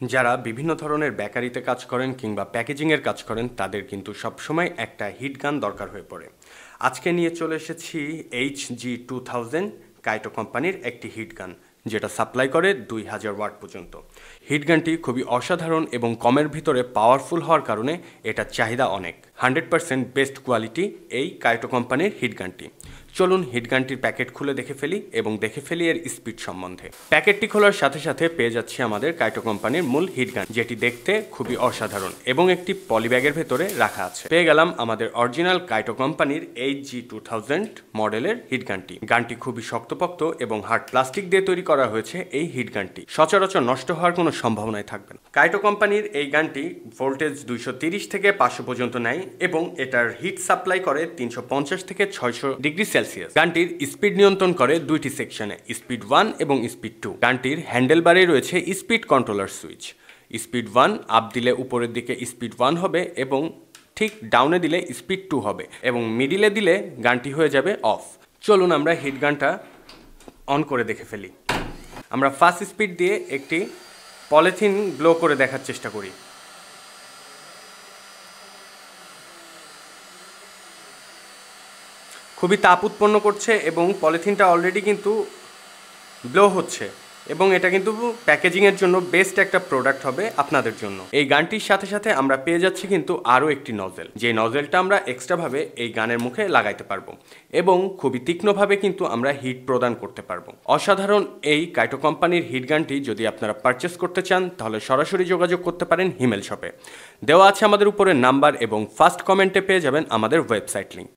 যারা বিভিন্ন ধরনের বেকারিতে কাজ করেন কিংবা প্যাকেজিংয়ের কাজ করেন তাদের কিন্তু সবসময় একটা হিট গান দরকার হয়ে পড়ে। আজকে নিয়ে চলে এসেছি HG2000 কাইটো কোম্পানির একটি হিট গান, যেটা সাপ্লাই করে 2000 ওয়াট পর্যন্ত। হিট গানটি খুবই অসাধারণ এবং কমের ভিতরে পাওয়ারফুল হওয়ার কারণে এটার চাহিদা অনেক। 100% বেস্ট কোয়ালিটি এই কাইটো কোম্পানির হিট গানটি। চলুন হিট গানটির প্যাকেট খুলে দেখে ফেলি এবং দেখে ফেলি এর স্পিড সম্বন্ধে। প্যাকেটটি খোলার সাথে সাথে পেয়ে যাচ্ছি আমাদের কাইটো কোম্পানির মূল হিট গান, যেটি দেখতে খুবই অসাধারণ এবং একটি পলিব্যাগের ভেতরে রাখা আছে। পেয়ে গেলাম আমাদের অরিজিনাল কাইটো কোম্পানির HG2000 মডেলের হিট গানটি। গানটি খুবই শক্তপোক্ত এবং হার্ড প্লাস্টিক দিয়ে তৈরি করা হয়েছে। এই হিট গানটি সচরাচর নষ্ট হওয়ার কোনো সম্ভাবনাই থাকবে না। কাইটো কোম্পানির এই গানটি ভোল্টেজ 230 থেকে 500 পর্যন্ত নেয় এবং এটার হিট সাপ্লাই করে 350 থেকে 600 ডিগ্রি সেলসিয়াস। গানটির স্পিড নিয়ন্ত্রণ করে দুইটি সেকশনে, স্পিড 1 এবং স্পিড 2। গানটির হ্যান্ডেল বারে রয়েছে speed controller switch. Speed 1 up দিলে উপরের দিকে স্পিড 1 হবে এবং ঠিক ডাউনে দিলে স্পিড 2 হবে এবং মিডিলে দিলে গানটি হয়ে যাবে অফ। চলুন আমরা হিট গানটা অন করে দেখে ফেলি। আমরা ফার্স্ট স্পিড দিয়ে একটি পলিথিন ব্লো করে দেখার চেষ্টা করি। খুবই তাপ উৎপন্ন করছে এবং পলিথিনটা অলরেডি কিন্তু ব্লো হচ্ছে এবং এটা কিন্তু প্যাকেজিংয়ের জন্য বেস্ট একটা প্রোডাক্ট হবে আপনাদের জন্য। এই গানটির সাথে সাথে আমরা পেয়ে যাচ্ছি কিন্তু আরও একটি নজেল, যে নজেলটা আমরা এক্সট্রাভাবে এই গানের মুখে লাগাইতে পারবো এবং খুবই তীক্ষ্ণভাবে কিন্তু আমরা হিট প্রদান করতে পারবো। অসাধারণ এই কাইটো কোম্পানির হিট গানটি যদি আপনারা পারচেস করতে চান তাহলে সরাসরি যোগাযোগ করতে পারেন হিমেল শপে। দেওয়া আছে আমাদের উপরে নাম্বার এবং ফার্স্ট কমেন্টে পেয়ে যাবেন আমাদের ওয়েবসাইট লিঙ্ক।